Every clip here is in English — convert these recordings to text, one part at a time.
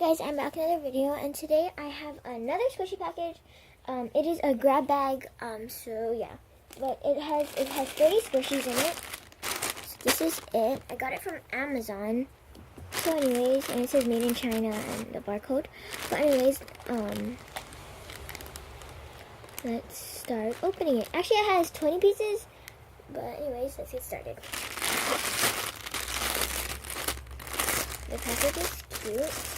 Guys, I'm back with another video, and today I have another squishy package. It is a grab bag, so yeah, but it has 30 squishies in it. So this is it. I got it from Amazon. So anyways, and it says made in China and the barcode. But anyways, let's start opening it. Actually, it has 20 pieces, but anyways, let's get started. The package is cute.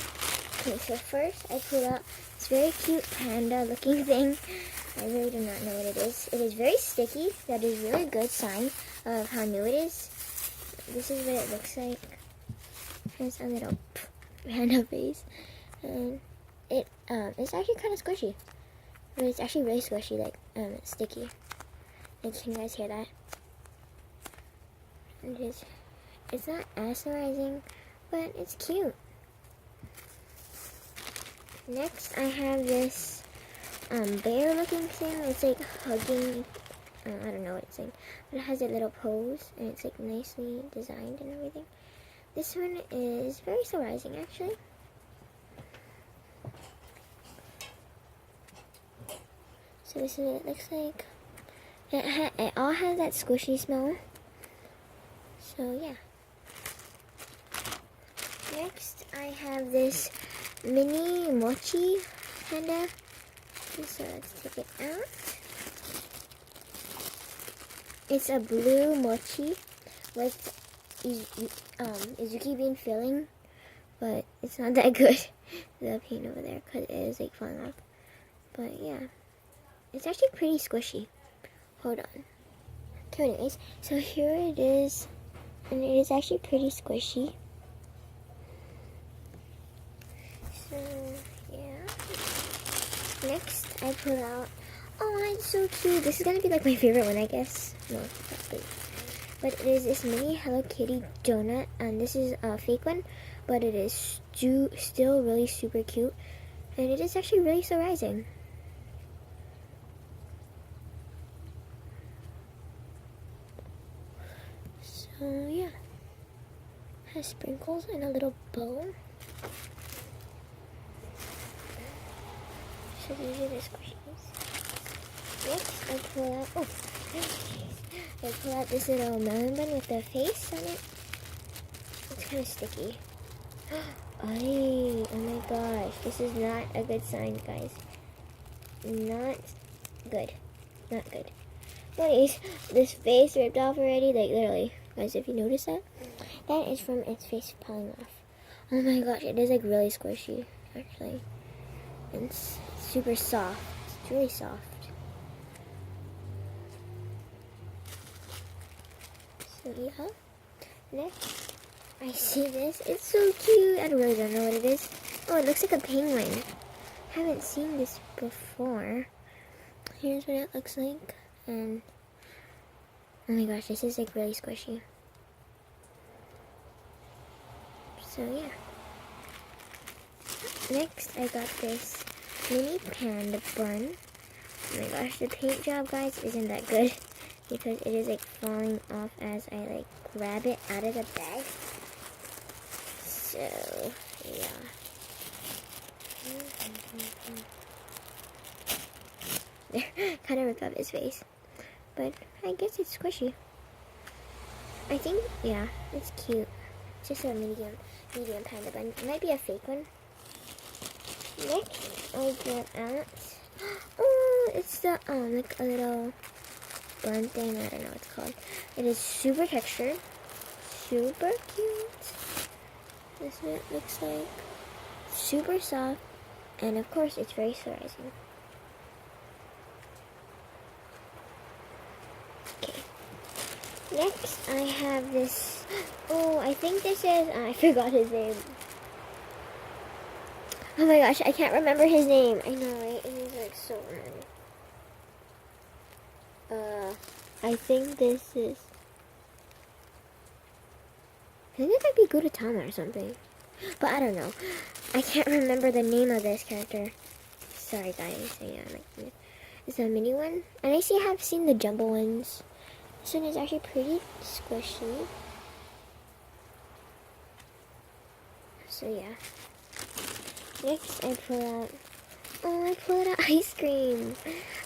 Okay, so first I pulled out this very cute panda looking thing. I really do not know what it is. It is very sticky. That is really good sign of how new it is. This is what it looks like. It has a little panda face. And it's actually kind of squishy. But it's actually really squishy, like sticky. Like, can you guys hear that? It's not mesmerizing, but it's cute. Next, I have this bear looking thing. It's like hugging, I don't know what it's like, but it has a little pose, and it's like nicely designed and everything. This one is very surprising, actually. So this is what it looks like. It all has that squishy smell. So yeah. Next, I have this mini mochi panda. So let's take it out. It's a blue mochi with Izuki bean filling, but it's not that good. The paint over there, because it is like falling off. But yeah, it's actually pretty squishy. Hold on. Okay, anyways, so here it is, and it is actually pretty squishy. So yeah. Next, I pulled out. Oh, it's so cute. This is gonna be like my favorite one, I guess. No, probably. But it is this mini Hello Kitty donut, and this is a fake one, but it is still really super cute, and it is actually really surprising. So yeah, it has sprinkles and a little bow. So these are the squishies. Next, I pull out, I pull out this little melon bun with the face on it. It's kind of sticky. Oh my gosh, this is not a good sign, guys. Not good. Not good. Anyways, this face ripped off already, like literally. Guys, if you notice that, that is from its face falling off. Oh my gosh, it is like really squishy, actually. It's super soft. It's really soft. So yeah. Next, I see this. It's so cute. I really don't know what it is. Oh, it looks like a penguin. I haven't seen this before. Here's what it looks like. And oh my gosh, this is like really squishy. So yeah. Next, I got this mini panda bun. Oh my gosh, the paint job, guys, isn't that good because it is like falling off as I like grab it out of the bag. So yeah. There, kind of ripped off his face, but I guess it's squishy. I think, yeah, it's cute. It's just a medium panda bun. It might be a fake one. Next, I get out. Oh, it's the like a little bun thing. I don't know what it's called. It is super textured, super cute. This is what it looks like. Super soft, and of course, it's very surprising. Okay. Next, I have this. Oh, I think this is. I forgot his name. Oh my gosh, I can't remember his name. I know, right? He's like so annoying. I think this is. I think it might be Gudetama or something. But I don't know. I can't remember the name of this character. Sorry, guys. So, yeah, like, it's a mini one. And I have seen the jumbo ones. This one is actually pretty squishy. So, yeah. Next, I pull out ice cream.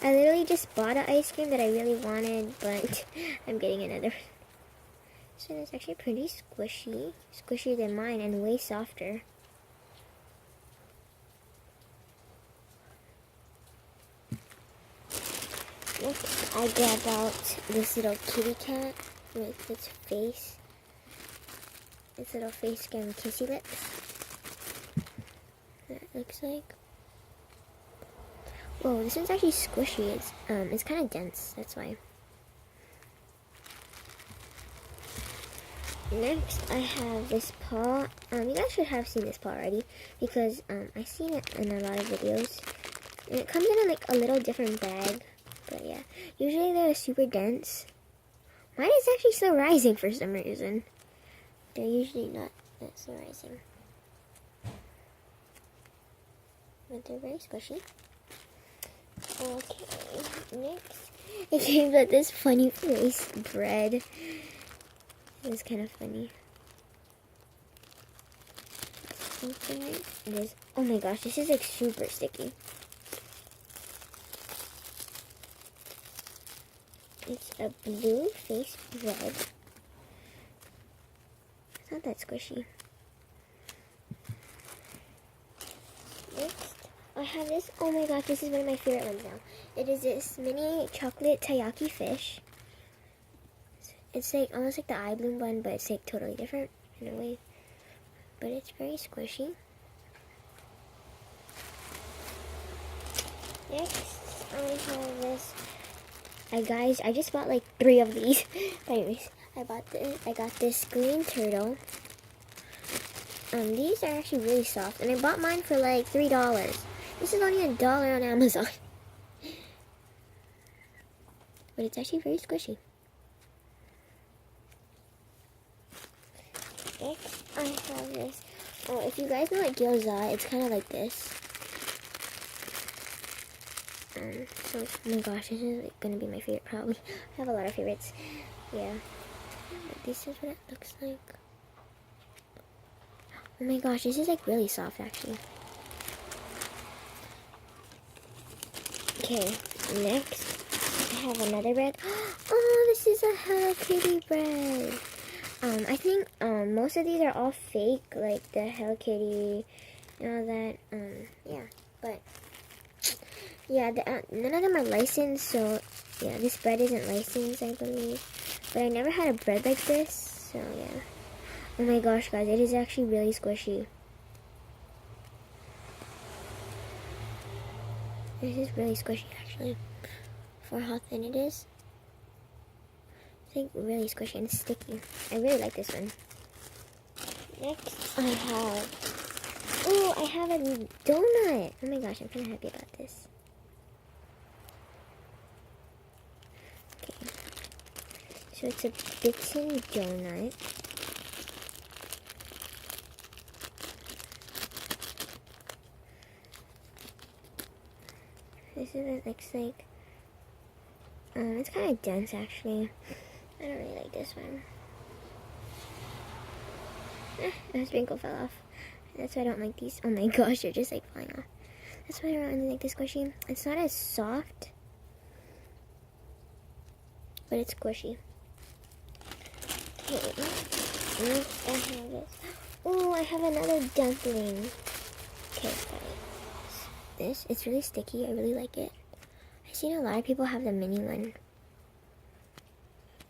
I literally just bought an ice cream that I really wanted, but I'm getting another. So it's actually pretty squishy. Squishier than mine and way softer. Next, I grabbed out this little kitty cat with its face. Its little face getting kissy lips. That looks like. Whoa, this one's actually squishy. It's kind of dense. That's why. Next, I have this paw. You guys should have seen this paw already because I've seen it in a lot of videos. And it comes in like a little different bag. But yeah, usually they're super dense. Mine is actually still rising for some reason. They're usually not so rising. But they're very squishy. Okay, next. It came with this funny face bread. It was kind of funny. Okay, it is. Oh my gosh, this is like super sticky. It's a blue face bread. It's not that squishy. Next, I have this. Oh my gosh, this is one of my favorite ones now. It is this mini chocolate taiyaki fish. It's like almost like the eye bloom one, but it's like totally different in a way. But it's very squishy. Next, I have this. Guys, I just bought like 3 of these. But anyways, I got this green turtle. These are actually really soft, and I bought mine for like $3. This is only $1 on Amazon. But it's actually very squishy. Next, I have this. Oh, if you guys know like gyoza, it's kind of like this. So, oh my gosh, this is like, gonna be my favorite probably. I have a lot of favorites. Yeah. But this is what it looks like. Oh my gosh, this is like really soft actually. Okay, next I have another bread. Oh, this is a Hello Kitty bread. I think most of these are all fake, like the Hello Kitty and all that. Yeah, but yeah, none of them are licensed, so yeah, this bread isn't licensed, I believe. But I never had a bread like this, so yeah. Oh my gosh, guys, it is actually really squishy. This is really squishy, actually, for how thin it is. It's like really squishy and sticky. I really like this one. Next, I have a donut. Oh my gosh, I'm kind of happy about this. Okay, so it's a Bitten donut. This is what it looks like. It's kind of dense actually. I don't really like this one. A sprinkle fell off. That's why I don't like these. Oh my gosh, they're just like flying off. That's why I don't really like this squishy. It's not as soft, but it's squishy. Okay, next I have this. Oh, I have another dumpling. Okay, guys. It's really sticky. I really like it. I've seen a lot of people have the mini one.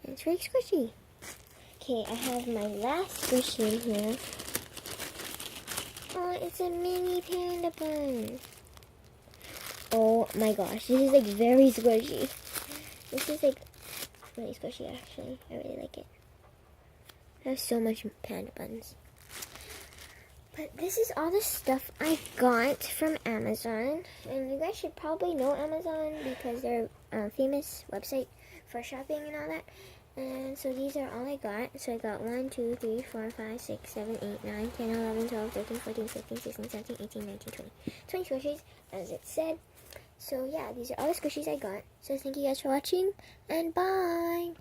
And it's really squishy. Okay, I have my last squishy in here. Oh, it's a mini panda bun. Oh my gosh, this is like very squishy. This is like really squishy actually. I really like it. I have so much panda buns. But this is all the stuff I got from Amazon. And you guys should probably know Amazon because they're a famous website for shopping and all that. And so these are all I got. So I got 1, 2, 3, 4, 5, 6, 7, 8, 9, 10, 11, 12, 13, 14, 15, 16, 17, 18, 19, 20. 20 squishies, as it said. So yeah, these are all the squishies I got. So thank you guys for watching, and bye!